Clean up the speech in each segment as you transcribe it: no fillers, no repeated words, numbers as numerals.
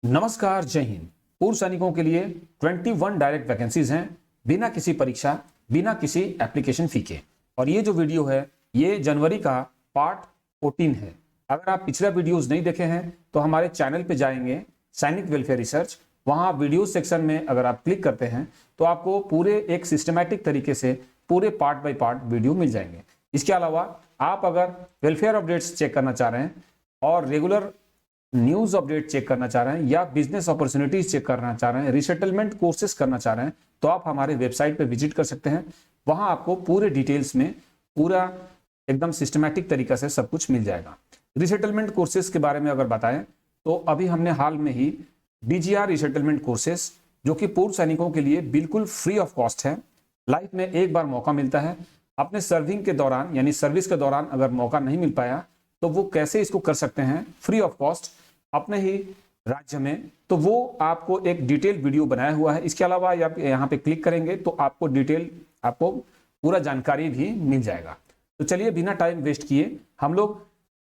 नमस्कार, जय हिंद। पूर्व सैनिकों के लिए 21 डायरेक्ट वैकेंसीज हैं, बिना किसी परीक्षा, बिना किसी एप्लीकेशन फी के। और ये जो वीडियो है ये जनवरी का पार्ट 14 है। अगर आप पिछला वीडियोस नहीं देखे हैं तो हमारे चैनल पे जाएंगे, सैनिक वेलफेयर रिसर्च, वहां वीडियो सेक्शन में अगर आप क्लिक करते हैं तो आपको पूरे एक सिस्टमैटिक तरीके से पूरे पार्ट बाय पार्ट वीडियो मिल जाएंगे। इसके अलावा आप अगर वेलफेयर अपडेट्स चेक करना चाह रहे हैं और रेगुलर न्यूज अपडेट चेक करना चाह रहे हैं या बिजनेस अपॉर्चुनिटीज चेक करना चाह रहे हैं, रिसेटलमेंट कोर्सेज करना चाह रहे हैं, तो आप हमारे वेबसाइट पे विजिट कर सकते हैं। वहां आपको पूरे डिटेल्स में पूरा एकदम सिस्टमैटिक तरीका से सब कुछ मिल जाएगा। रिसेटलमेंट कोर्सेज के बारे में अगर बताएं तो अभी हमने हाल में ही DGR रिसेटलमेंट कोर्सेज, जो कि पूर्व सैनिकों के लिए बिल्कुल फ्री ऑफ कॉस्ट है, लाइफ में एक बार मौका मिलता है, अपने सर्विंग के दौरान यानी सर्विस के दौरान अगर मौका नहीं मिल पाया तो वो कैसे इसको कर सकते हैं फ्री ऑफ कॉस्ट अपने ही राज्य में, तो वो आपको एक डिटेल वीडियो बनाया हुआ है। इसके अलावा आप यहाँ पे क्लिक करेंगे तो आपको डिटेल, आपको पूरा जानकारी भी मिल जाएगा। तो चलिए बिना टाइम वेस्ट किए हम लोग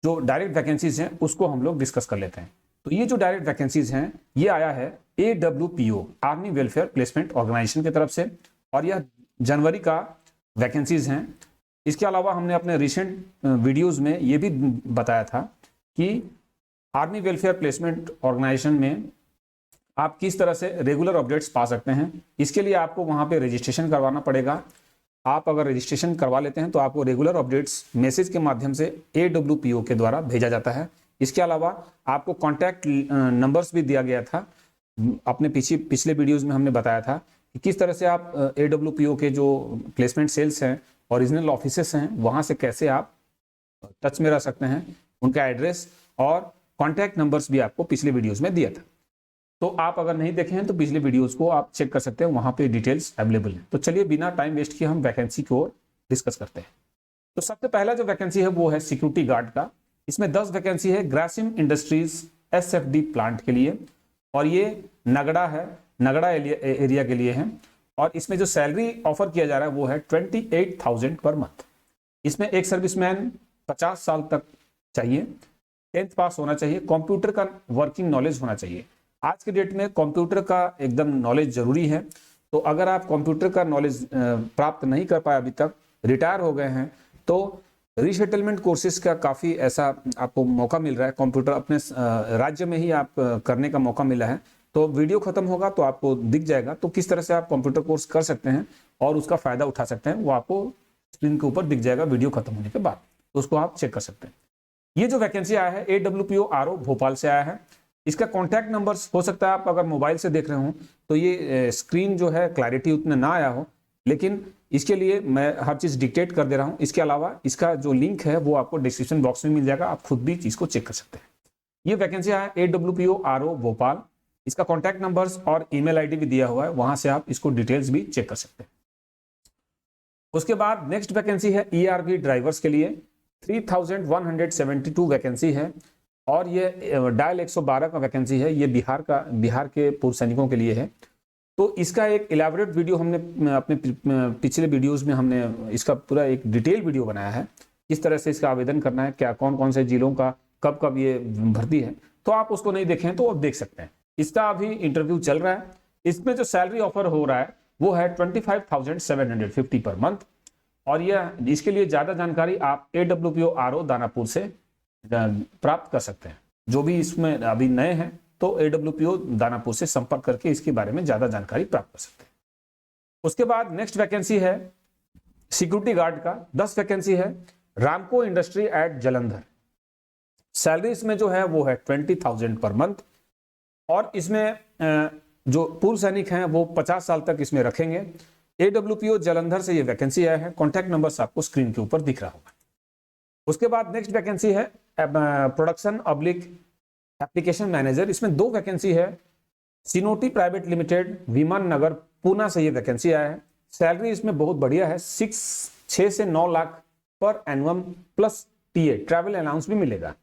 जो डायरेक्ट वैकेंसीज हैं उसको हम लोग डिस्कस कर लेते हैं। तो ये जो डायरेक्ट वैकेंसीज हैं ये आया है AWPO, army welfare placement organisation की तरफ से, और यह जनवरी का वैकेंसीज हैं। इसके अलावा हमने अपने रिसेंट वीडियोस में ये भी बताया था कि आर्मी वेलफेयर प्लेसमेंट ऑर्गेनाइजेशन में आप किस तरह से रेगुलर अपडेट्स पा सकते हैं। इसके लिए आपको वहां पे रजिस्ट्रेशन करवाना पड़ेगा। आप अगर रजिस्ट्रेशन करवा लेते हैं तो आपको रेगुलर अपडेट्स मैसेज के माध्यम से AWPO के द्वारा भेजा जाता है। इसके अलावा आपको कॉन्टैक्ट नंबर्स भी दिया गया था। अपने पिछले वीडियोज में हमने बताया था कि किस तरह से आप AWPO के जो प्लेसमेंट सेल्स हैं, ओरिजिनल ऑफिसेस हैं, वहां से कैसे आप टच में रह सकते हैं। उनका एड्रेस और कॉन्टैक्ट नंबर्स भी आपको पिछले वीडियोस में दिया था। तो आप अगर नहीं देखे हैं तो पिछले वीडियोस को आप चेक कर सकते हैं, वहां पे डिटेल्स अवेलेबल है। तो चलिए बिना टाइम वेस्ट किए हम वैकेंसी की ओर डिस्कस करते हैं। तो सबसे पहला जो वैकेंसी है वो है सिक्योरिटी गार्ड का। इसमें 10 वैकेंसी है ग्रासिम इंडस्ट्रीज SFD प्लांट के लिए, और ये नगड़ा है, नगड़ा एरिया के लिए है। और इसमें जो सैलरी ऑफर किया जा रहा है वो है 28,000 पर मंथ। इसमें एक सर्विसमैन 50 साल तक चाहिए, 10th पास होना चाहिए, कंप्यूटर का वर्किंग नॉलेज होना चाहिए। आज के डेट में कंप्यूटर का एकदम नॉलेज जरूरी है। तो अगर आप कंप्यूटर का नॉलेज प्राप्त नहीं कर पाए, अभी तक रिटायर हो गए हैं, तो रीसेटलमेंट कोर्सेज का काफ़ी ऐसा आपको मौका मिल रहा है। कंप्यूटर अपने राज्य में ही आप करने का मौका मिला है। तो वीडियो खत्म होगा तो आपको दिख जाएगा तो किस तरह से आप कंप्यूटर कोर्स कर सकते हैं और उसका फायदा उठा सकते हैं, वो आपको स्क्रीन के ऊपर दिख जाएगा वीडियो खत्म होने के बाद। तो उसको आप चेक कर सकते हैं। ये जो वैकेंसी आया है AWPO RO भोपाल से आया है। इसका कॉन्टैक्ट नंबर्स हो सकता है आप अगर मोबाइल से देख रहे हो तो ये स्क्रीन जो है क्लैरिटी उतना ना आया हो, लेकिन इसके लिए मैं हर चीज़ डिक्टेट कर दे रहा हूँ। इसके अलावा इसका जो लिंक है वो आपको डिस्क्रिप्शन बॉक्स में मिल जाएगा, आप खुद भी चीज़ को चेक कर सकते हैं। ये वैकेंसी आया है AWPO RO भोपाल। इसका कॉन्टैक्ट नंबर्स और ईमेल ID भी दिया हुआ है, वहां से आप इसको डिटेल्स भी चेक कर सकते हैं। उसके बाद नेक्स्ट वैकेंसी है ERV ड्राइवर्स के लिए, 3172 वैकेंसी है, और ये डायल 112 का वैकेंसी है। ये बिहार के पूर्व सैनिकों के लिए है। तो इसका एक इलेबोरेट वीडियो हमने अपने पिछले वीडियोस में हमने इसका पूरा एक डिटेल वीडियो बनाया है, किस तरह से इसका आवेदन करना है, क्या कौन कौन से जिलों का कब कब ये भर्ती है। तो आप उसको नहीं देखें तो आप देख सकते हैं। इसका अभी इंटरव्यू चल रहा है। इसमें जो सैलरी ऑफर हो रहा है वो है 25,750 पर मंथ। और यह इसके लिए ज्यादा जानकारी आप AWPO RO दानापुर से प्राप्त कर सकते हैं। जो भी इसमें अभी नए हैं तो AWPO दानापुर से संपर्क करके इसके बारे में ज्यादा जानकारी प्राप्त कर सकते हैं। उसके बाद नेक्स्ट वैकेंसी है सिक्योरिटी गार्ड का, 10 वैकेंसी है, रामको इंडस्ट्री एट जलंधर। सैलरी इसमें जो है वो है 20,000 पर मंथ, और इसमें जो पूर्व सैनिक हैं वो 50 साल तक इसमें रखेंगे। AWPO जलंधर से ये वैकेंसी आया है। कॉन्टैक्ट नंबर आपको स्क्रीन के ऊपर दिख रहा होगा। उसके बाद नेक्स्ट वैकेंसी है प्रोडक्शन ऑब्लिक एप्लीकेशन मैनेजर। इसमें 2 वैकेंसी है। सिनोटी प्राइवेट लिमिटेड, विमान नगर, पूना से ये वैकेंसी आया है। सैलरी इसमें बहुत बढ़िया है, 6 से 9 लाख पर एनुअम प्लस TA ट्रैवल अलाउंस भी मिलेगा।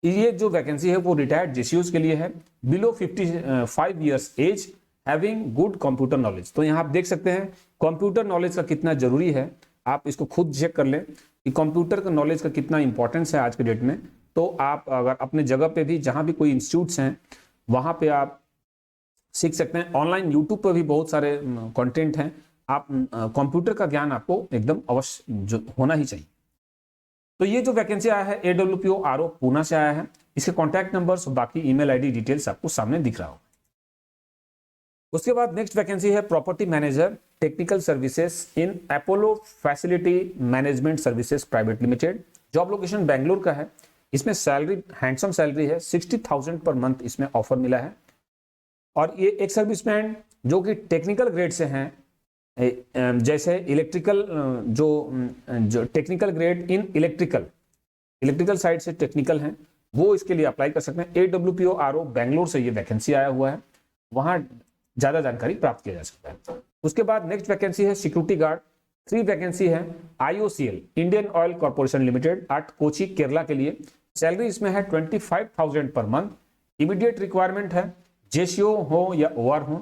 ये जो वैकेंसी है वो रिटायर्ड JCOs के लिए है, below 55 years age, having good computer knowledge. तो यहाँ आप देख सकते हैं कंप्यूटर नॉलेज का कितना जरूरी है। आप इसको खुद चेक कर लें कि कंप्यूटर का नॉलेज का कितना इंपॉर्टेंस है आज के डेट में। तो आप अगर अपने जगह पे भी जहाँ भी कोई इंस्टीट्यूट्स हैं वहाँ पे आप सीख सकते हैं। ऑनलाइन यूट्यूब पर भी बहुत सारे कंटेंट हैं। आप कंप्यूटर का ज्ञान आपको एकदम अवश्य होना ही चाहिए। तो ये जो वैकेंसी आया है AWPO RO पूना से आया है। इसके कॉन्टैक्ट नंबर्स और बाकी ईमेल आईडी डिटेल्स आपको सामने दिख रहा होगा। उसके बाद नेक्स्ट वैकेंसी है property manager technical services in Apollo facility management services private limited. Job location Bengaluru का है। इसमें सैलरी हैंडसम सैलरी है, 60,000 पर मंथ इसमें ऑफर मिला है। और ये एक सर्विसमैन जो कि टेक्निकल ग्रेड से हैं, जैसे इलेक्ट्रिकल जो technical grade in electrical side से टेक्निकल हैं, वो इसके लिए अप्लाई कर सकते हैं। AWPO RO बेंगलोर से ये वैकेंसी आया हुआ है, वहां ज्यादा जानकारी प्राप्त किया जा सकता है। उसके बाद नेक्स्ट वैकेंसी है सिक्योरिटी गार्ड। 3 वैकेंसी है IOCL Indian oil corporation limited at Kochi Kerala के लिए। सैलरी इसमें है 25,000 पर मंथ। इमीडिएट रिक्वायरमेंट है, जेसीओ हो या OR हो।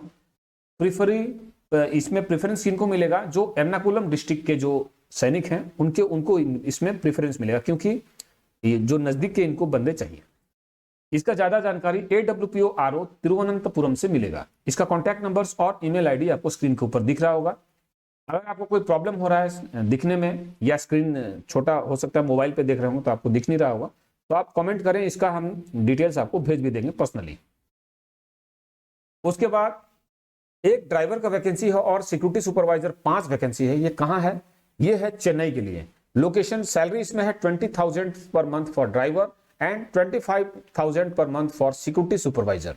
इसमें प्रेफरेंस किनको मिलेगा, जो एर्नाकुलम डिस्ट्रिक्ट के जो सैनिक हैं उनको इसमें प्रेफरेंस मिलेगा, क्योंकि जो नजदीक के इनको बंदे चाहिए। इसका ज्यादा जानकारी AWPO RO तिरुवनंतपुरम से मिलेगा। इसका कॉन्टैक्ट नंबर्स और ईमेल आईडी आपको स्क्रीन के ऊपर दिख रहा होगा। अगर आपको कोई प्रॉब्लम हो रहा है दिखने में, या स्क्रीन छोटा हो सकता है, मोबाइल पे देख रहे हो तो आपको दिख नहीं रहा होगा, तो आप कमेंट करें, इसका हम डिटेल्स आपको भेज भी देंगे पर्सनली। उसके बाद एक ड्राइवर का वैकेंसी है और सिक्योरिटी सुपरवाइजर 5 वैकेंसी है। ये कहां है? ये है चेन्नई के लिए। लोकेशन सैलरी इसमें है 20,000 per month for driver and 25,000 per month for security supervisor.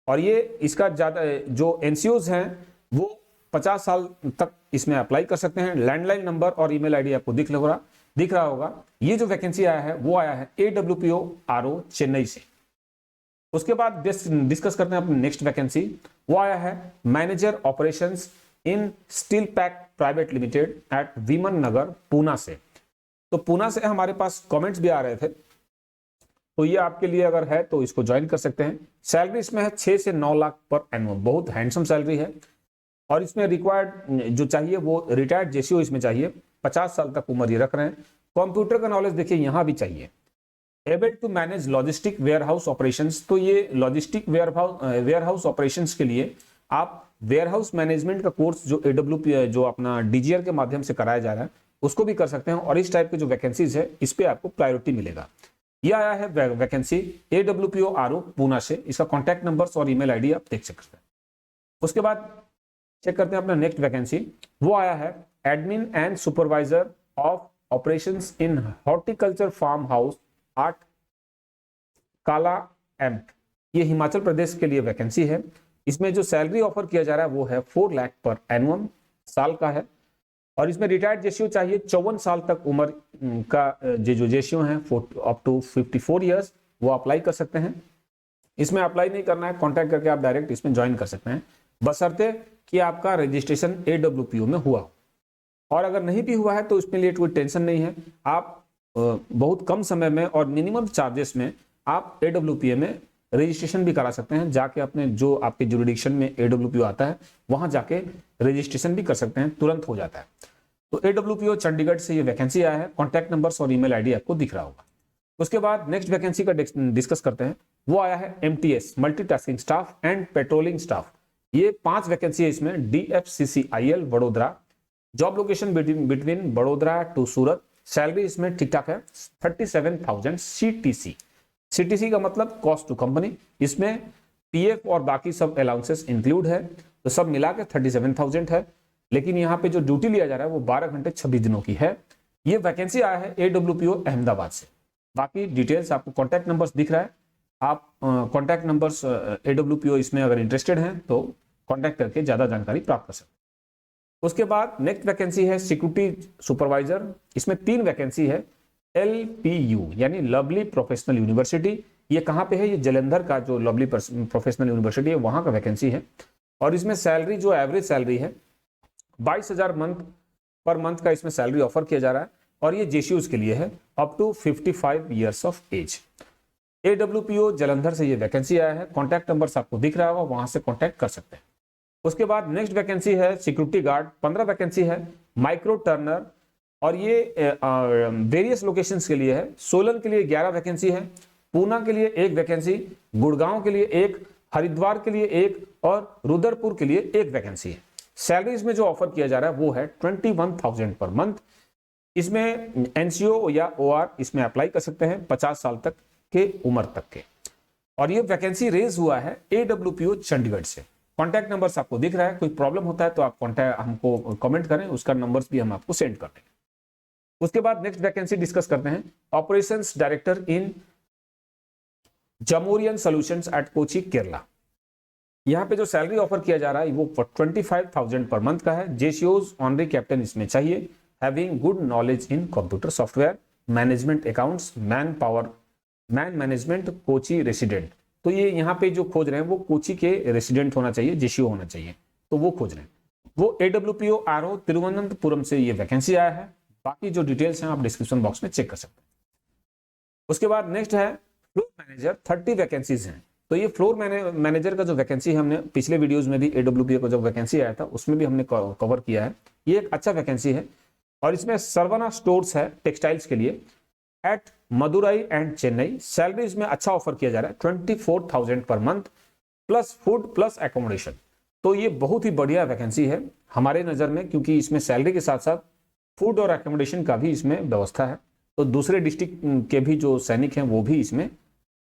और ये इसका ज्यादा जो एनसीओज हैं वो 50 साल तक इसमें अप्लाई कर सकते हैं। लैंडलाइन नंबर और ईमेल आईडी आपको दिख रहा होगा। ये जो वैकेंसी आया है वो आया है AWPO RO चेन्नई से। उसके बाद डिस्कस करते हैं अपनी नेक्स्ट वैकेंसी। वो आया है manager operations in steel pack private limited at Viman Nagar Poona से। तो पूना से हमारे पास कमेंट्स भी आ रहे थे, तो ये आपके लिए अगर है तो इसको ज्वाइन कर सकते हैं। सैलरी इसमें है 6 से 9 लाख पर एनुअल, बहुत हैंडसम सैलरी है। और इसमें रिक्वायर्ड जो चाहिए वो रिटायर्ड जेसीओ इसमें चाहिए, 50 साल तक उम्र ये रख रहे हैं। कंप्यूटर का नॉलेज देखिए यहां भी चाहिए। Able to manage logistic warehouse operations. तो ये लॉजिस्टिक वेयरहाउस ऑपरेशंस के लिए आप वेयरहाउस मैनेजमेंट का कोर्स जो AWP जो अपना DGR के माध्यम से कराया जा रहा है उसको भी कर सकते हैं। और इस टाइप के जो वैकेंसीज है इस पे आपको प्रायोरिटी मिलेगा। ये आया है वैकेंसी AWPO RO पूना से। इसका कॉन्टैक्ट नंबर्स और ईमेल आईडी आप देख सकते हैं। उसके बाद चेक करते हैं अपना नेक्स्ट वैकेंसी। वो आया है admin and supervisor of operations in horticulture farm house at Kala Amb. ये हिमाचल प्रदेश के लिए वैकेंसी है। इसमें जो सैलरी ऑफर किया जा रहा है वो है 4 लाख पर एनुअम साल का है। और इसमें रिटायर्ड जेसीओ चाहिए, 54 साल तक उम्र का जो जेसीओ है अप टू 54 ईयर्स, वो अप्लाई कर सकते हैं। इसमें अप्लाई नहीं करना है, कॉन्टैक्ट करके आप डायरेक्ट इसमें ज्वाइन कर सकते हैं, बशर्ते कि आपका रजिस्ट्रेशन AWPO में हुआ हो। और अगर नहीं भी हुआ है तो इसमें लिए कोई टेंशन नहीं है। आप बहुत कम समय में और मिनिमम चार्जेस में आप AWPO में रजिस्ट्रेशन भी करा सकते हैं। जाके अपने जो आपके जुरिडिक्शन में AWPO आता है वहां जाके रजिस्ट्रेशन भी कर सकते हैं, तुरंत हो जाता है। तो AWPO चंडीगढ़ से ये वैकेंसी आया है। कॉन्टैक्ट नंबर्स और ईमेल आईडी आपको दिख रहा होगा। उसके बाद नेक्स्ट वैकेंसी का डिस्कस करते हैं। वो आया है MTS multitasking staff and patrolling staff. ये 5 वैकेंसी है इसमें DFCCIL Vadodara. Job location between बड़ोदरा टू सूरत। सैलरी इसमें ठीक ठाक है, 37,000 CTC का मतलब कॉस्ट टू कंपनी। इसमें PF और बाकी सब अलाउंसेस इंक्लूड है, तो सब मिला के 37,000 है। लेकिन यहाँ पे जो ड्यूटी लिया जा रहा है वो 12 घंटे 26 दिनों की है। ये वैकेंसी आया है AWPO अहमदाबाद से। बाकी डिटेल्स आपको कॉन्टैक्ट नंबर्स दिख रहा है, आप कॉन्टैक्ट नंबर्स AWPO इसमें अगर इंटरेस्टेड हैं तो कॉन्टैक्ट करके ज्यादा जानकारी प्राप्त कर सकते हैं। उसके बाद नेक्स्ट वैकेंसी है सिक्योरिटी सुपरवाइजर। इसमें 3 वैकेंसी है। LPU यानी लवली प्रोफेशनल यूनिवर्सिटी। ये कहाँ पे है? ये जलंधर का जो लवली प्रोफेशनल यूनिवर्सिटी है वहां का वैकेंसी है। और इसमें सैलरी जो एवरेज सैलरी है 22,000 पर मंथ का इसमें सैलरी ऑफर किया जा रहा है। और ये जेसीयूज के लिए है up to 55 years of age. AWPO Jalandhar से ये वैकेंसी आया है। कॉन्टैक्ट नंबर आपको दिख रहा होगा, वहां से कॉन्टैक्ट कर सकते हैं। उसके बाद नेक्स्ट वैकेंसी है सिक्योरिटी गार्ड। 15 वैकेंसी है माइक्रो टर्नर। और ये वेरियस लोकेशंस के लिए है। सोलन के लिए 11 वैकेंसी है। पूना के लिए एक वैकेंसी, गुड़गांव के लिए एक, हरिद्वार के लिए एक और रुद्रपुर के लिए एक वैकेंसी है। सैलरीज में जो ऑफर किया जा रहा है वो है 21,000 पर मंथ। इसमें एनसीओ या ओआर इसमें अप्लाई कर सकते हैं 50 साल तक के उम्र तक के। और ये वैकेंसी रेज हुआ है AWPO चंडीगढ़ से। कॉन्टैक्ट नंबर्स आपको दिख रहा है, कोई प्रॉब्लम होता है तो आप कॉन्टैक्ट हमको कमेंट करें, उसका नंबर्स भी हम आपको सेंड कर देंगे। उसके बाद नेक्स्ट वैकेंसी डिस्कस करते हैं, ऑपरेशंस डायरेक्टर इन जमोरियन सॉल्यूशंस एट कोची केरला। यहाँ पे जो सैलरी ऑफर किया जा रहा है वो 25,000 पर मंथ का है। जेसीओज ऑनरी कैप्टन इसमें चाहिए, having good knowledge in computer software, management accounts, man management, Kochi resident. तो ये यहाँ पे जो खोज रहे हैं वो कोची के रेसिडेंट होना चाहिए, जेसीओ होना चाहिए, तो वो खोज रहे हैं। वो AWPO RO तिरुवनंतपुरम से ये वैकेंसी आया है। बाकी जो डिटेल्स हैं आप डिस्क्रिप्शन बॉक्स में चेक कर सकते हैं। उसके बाद नेक्स्ट है फ्लोर मैनेजर, 30 वैकेंसीज हैं। तो ये फ्लोर मैनेजर का जो वैकेंसी है, हमने पिछले वीडियोस में भी AWPO का जो वैकेंसी आया था उसमें भी हमने कवर किया है। ये एक अच्छा वैकेंसी है और इसमें सरवना स्टोर्स है टेक्सटाइल्स के लिए at Madurai and Chennai. Salary इसमें अच्छा ऑफर किया जा रहा है 24,000 per month plus food plus accommodation. तो ये बहुत ही बढ़िया वैकेंसी है हमारे नज़र में, क्योंकि इसमें सैलरी के साथ साथ फूड और एकोमोडेशन का भी इसमें व्यवस्था है। तो दूसरे डिस्ट्रिक्ट के भी जो सैनिक हैं वो भी इसमें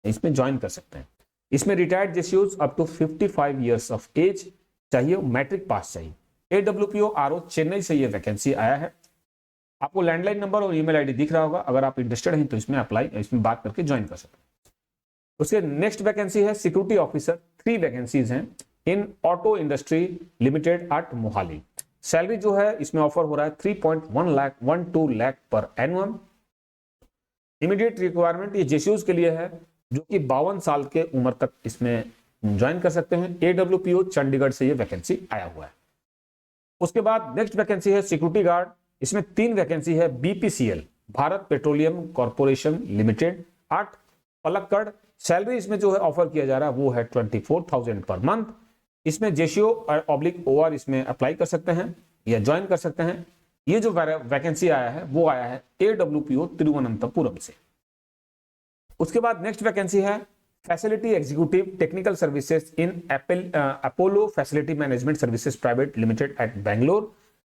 ज्वाइन कर सकते हैं। इसमें रिटायर्ड जेसीओज up to 55 years of age चाहिए, मैट्रिक पास चाहिए। AWPO RO चेन्नई से ये वैकेंसी आया है। आपको लैंडलाइन नंबर और ईमेल आईडी दिख रहा होगा, अगर आप इंटरेस्टेड हैं तो इसमें बात करके ज्वाइन कर सकते हैं। उसके नेक्स्ट वैकेंसी है सिक्योरिटी ऑफिसर, 3 वैकेंसीज हैं in auto industry limited at Mohali. Salary जो है इसमें ऑफर हो रहा है 3.12 लाख पर एनुअम। इमीडिएट रिक्वायरमेंट ये जेसीओज के लिए है जो कि 52 साल के उम्र तक इसमें ज्वाइन कर सकते हैं। AWPO चंडीगढ़ से ये वैकेंसी आया हुआ है। उसके बाद नेक्स्ट वैकेंसी है सिक्योरिटी गार्ड। इसमें 3 वैकेंसी है BPCL, Bharat petroleum corporation limited 8 Palakkad. Salary इसमें जो है ऑफर किया जा रहा है वो है 24,000 पर मंथ। इसमें जेसीओ ऑब्लिक OR इसमें अप्लाई कर सकते हैं या ज्वाइन कर सकते हैं। ये जो वैकेंसी आया है वो आया है AWPO तिरुवनंतपुरम से। उसके बाद नेक्स्ट वैकेंसी है facility executive technical services in Apollo facility management services private limited at Bangalore.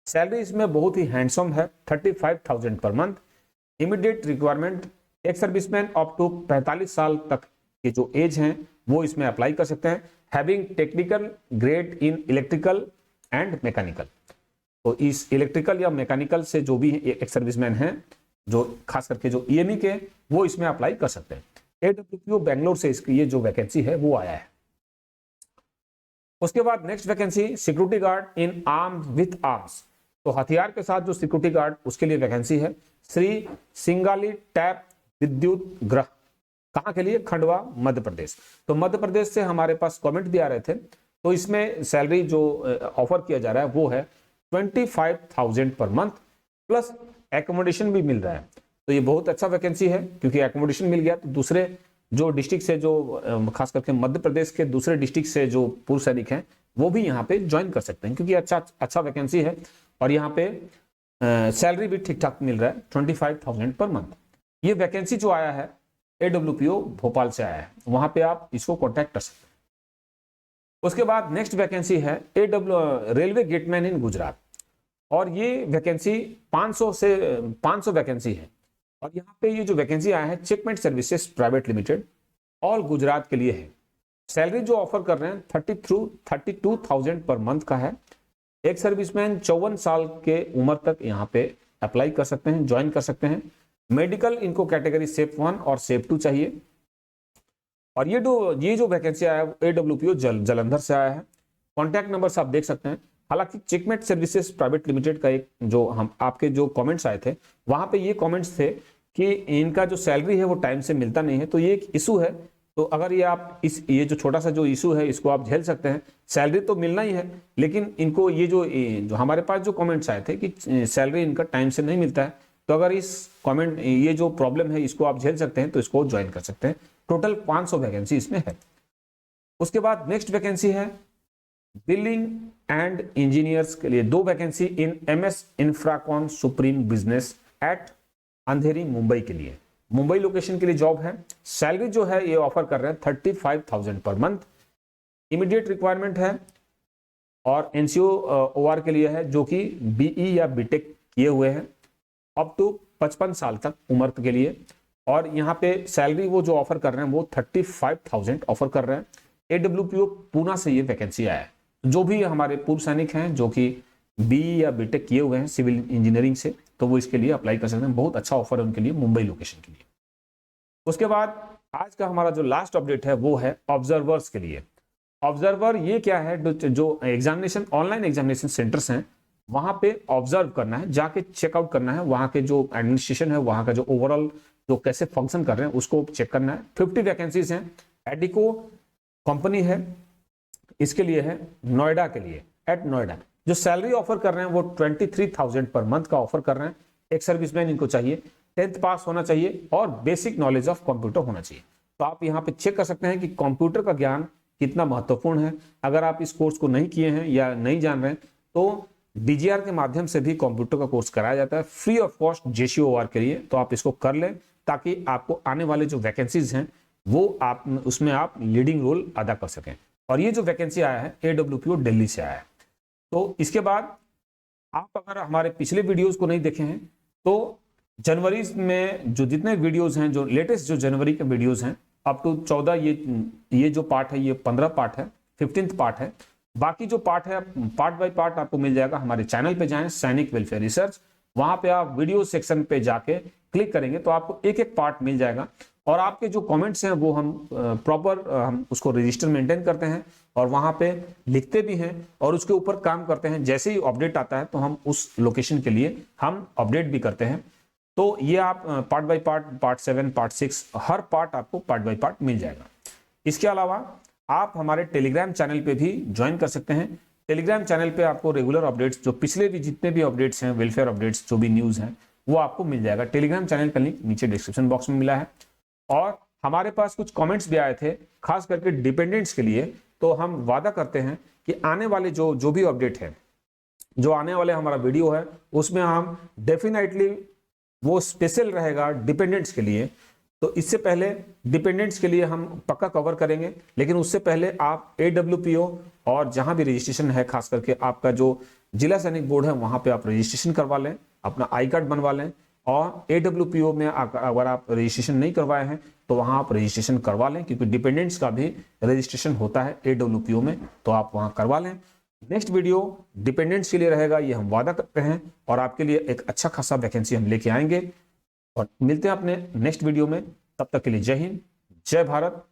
Salary इसमें बहुत ही हैंडसम है 35,000 पर मंथ। इमीडिएट रिक्वायरमेंट एक सर्विसमैन अप टू 45 साल तक के जो एज हैं वो इसमें अप्लाई कर सकते हैं, having technical grade in electrical and mechanical. तो इस इलेक्ट्रिकल या मैकेनिकल से जो भी एक सर्विसमैन हैं जो खास करके जो EME के, वो इसमें अप्लाई कर सकते हैं। AWPO बेंगलोर से इसकी ये जो वैकेंसी है वो आया है। उसके बाद next vacancy security guard in arms with arms, तो हथियार के साथ जो सिक्योरिटी गार्ड उसके लिए वैकेंसी है। श्री सिंगाली टैप विद्युत ग्रह, कहाँ के लिए? खंडवा मध्य प्रदेश। तो मध्य प्रदेश से हमारे पास कमेंट भी आ रहे थे। तो इसमें सैलरी जो ऑफर किया जा रहा है वो है 25,000 पर मंथ प्लस एकोमोडेशन भी मिल रहा है। तो ये बहुत अच्छा वैकेंसी है क्योंकि एकोमोडेशन मिल गया तो दूसरे जो डिस्ट्रिक्ट से जो खास करके मध्य प्रदेश के दूसरे डिस्ट्रिक्ट से जो पूर्व सैनिक हैं वो भी यहाँ पे ज्वाइन कर सकते हैं, क्योंकि अच्छा वैकेंसी है और यहाँ पे सैलरी भी ठीक ठाक मिल रहा है 25,000 पर मंथ। ये वैकेंसी जो आया है AWPO भोपाल से आया है, वहां पे आप इसको कॉन्टैक्ट कर सकते हैं। उसके बाद नेक्स्ट वैकेंसी है रेलवे गेटमैन इन गुजरात, और ये वैकेंसी 500 वैकेंसी है। और यहाँ पे ये जो वैकेंसी आया है checkmate services private limited all Gujarat के लिए है। सैलरी जो ऑफर कर रहे हैं 32,000 पर मंथ का है। एक सर्विसमैन 54 साल के उम्र तक यहाँ पे अप्लाई कर सकते हैं, ज्वाइन कर सकते हैं। मेडिकल इनको कैटेगरी SEP 1 और SEP 2 चाहिए। और ये जो वैकेंसी आया है AWPO जलंधर से आया है। कॉन्टैक्ट नंबर आप देख सकते हैं। हालांकि चेकमेट सर्विसेज प्राइवेट लिमिटेड का एक जो हम आपके जो कमेंट्स आए थे वहां पे ये कमेंट्स थे कि इनका जो सैलरी है वो टाइम से मिलता नहीं है, तो ये एक इशू है। तो अगर ये आप ये जो छोटा सा जो इशू है इसको आप झेल सकते हैं। सैलरी तो मिलना ही है, लेकिन इनको ये जो हमारे पास जो कमेंट्स आए थे कि सैलरी इनका टाइम से नहीं मिलता है, तो अगर इस कमेंट ये जो प्रॉब्लम है इसको आप झेल सकते हैं तो इसको ज्वाइन कर सकते हैं। टोटल 500 वैकेंसी इसमें है। उसके बाद नेक्स्ट वैकेंसी है बिलिंग एंड इंजीनियर्स के लिए 2 vacancy in MS infracon supreme business at Andheri Mumbai के लिए। मुंबई लोकेशन के लिए जॉब है। सैलरी जो है ये ऑफर कर रहे हैं 35,000 पर मंथ। इमीडिएट रिक्वायरमेंट है और एनसीओ ओआर के लिए है जो कि बीई या बीटेक किए हुए हैं, अप टू 55 साल तक उम्र के लिए। और यहाँ पे सैलरी वो जो ऑफर कर रहे हैं वो 35,000 ऑफर कर रहे हैं। एडब्ल्यूपीओ पूना से ये वैकेंसी आया है। जो भी हमारे पूर्व सैनिक हैं जो कि बीई या बीटेक किए हुए हैं सिविल इंजीनियरिंग से, तो वो इसके लिए अप्लाई कर सकते हैं। बहुत अच्छा ऑफर है उनके लिए मुंबई लोकेशन के लिए। उसके बाद आज का हमारा जो लास्ट अपडेट है वो है ऑब्जर्वर्स के लिए। ऑब्जर्वर ये क्या है, जो एग्जामिनेशन ऑनलाइन एग्जामिनेशन सेंटर्स हैं वहां पे ऑब्जर्व करना है, जाके चेकआउट करना है वहां के जो एडमिनिस्ट्रेशन है, वहां का जो ओवरऑल जो कैसे फंक्शन कर रहे हैं उसको चेक करना है। 50 वैकेंसीज हैं। एडिको कंपनी है, इसके लिए है नोएडा के लिए, एट नोएडा। जो सैलरी ऑफर कर रहे हैं वो 23,000 पर मंथ का ऑफर कर रहे हैं। एक सर्विसमैन इनको चाहिए, 10th पास होना चाहिए और बेसिक नॉलेज ऑफ कंप्यूटर होना चाहिए। तो आप यहाँ पे चेक कर सकते हैं कि कंप्यूटर का ज्ञान कितना महत्वपूर्ण है। अगर आप इस कोर्स को नहीं किए हैं या नहीं जान रहे हैं तो डीजीआर के माध्यम से भी कंप्यूटर का कोर्स कराया जाता है फ्री ऑफ कॉस्ट जेसीओआर के लिए। तो आप इसको कर लें ताकि आपको आने वाले जो वैकेंसीज हैं वो आप उसमें आप लीडिंग रोल अदा कर सकें। और ये जो वैकेंसी आया है एडब्ल्यूपीओ दिल्ली से आया है। तो इसके बाद आप अगर हमारे पिछले वीडियोस को नहीं देखे हैं तो जनवरी में जो जितने वीडियोस हैं, जो लेटेस्ट जो जनवरी के वीडियोस हैं अप टू 14, ये जो पार्ट है ये 15 पार्ट है, 15th पार्ट है। बाकी जो पार्ट है पार्ट बाय पार्ट आपको मिल जाएगा। हमारे चैनल पे जाएं, सैनिक वेलफेयर रिसर्च, वहां पे आप वीडियो सेक्शन पे जाके क्लिक करेंगे तो आपको एक एक पार्ट मिल जाएगा। और आपके जो कमेंट्स हैं वो हम प्रॉपर हम उसको रजिस्टर मेंटेन करते हैं और वहां पे लिखते भी हैं और उसके ऊपर काम करते हैं। जैसे ही अपडेट आता है तो हम उस लोकेशन के लिए हम अपडेट भी करते हैं। तो ये आप part by part, part 7, part 6, her part आपको पार्ट बाय पार्ट मिल जाएगा। इसके अलावा आप हमारे टेलीग्राम चैनल पे भी ज्वाइन कर सकते हैं। टेलीग्राम चैनल पे आपको रेगुलर अपडेट्स, जो पिछले भी जितने भी अपडेट्स हैं, वेलफेयर अपडेट्स, जो भी न्यूज़ हैं वो आपको मिल जाएगा। टेलीग्राम चैनल का लिंक नीचे डिस्क्रिप्शन बॉक्स में मिला है। और हमारे पास कुछ कमेंट्स भी आए थे खास करके डिपेंडेंट्स के लिए। तो हम वादा करते हैं कि आने वाले जो भी अपडेट है, जो आने वाले हमारा वीडियो है उसमें हम डेफिनेटली वो स्पेशल रहेगा डिपेंडेंट्स के लिए। तो इससे पहले डिपेंडेंट्स के लिए हम पक्का कवर करेंगे, लेकिन उससे पहले आप एडब्ल्यूपीओ और जहां भी रजिस्ट्रेशन है, खास करके आपका जो जिला सैनिक बोर्ड है वहां पे आप रजिस्ट्रेशन करवा लें, अपना आई कार्ड बनवा लें। और एडब्ल्यूपीओ में अगर आप रजिस्ट्रेशन नहीं करवाए हैं तो वहां आप रजिस्ट्रेशन करवा लें, क्योंकि डिपेंडेंट्स का भी रजिस्ट्रेशन होता है एडब्ल्यूपीओ में, तो आप वहां करवा लें। नेक्स्ट वीडियो डिपेंडेंट्स के लिए रहेगा, ये हम वादा करते हैं, और आपके लिए एक अच्छा खासा वैकेंसी हम लेके आएंगे। और मिलते हैं अपने नेक्स्ट वीडियो में। तब तक के लिए जय हिंद, जय भारत,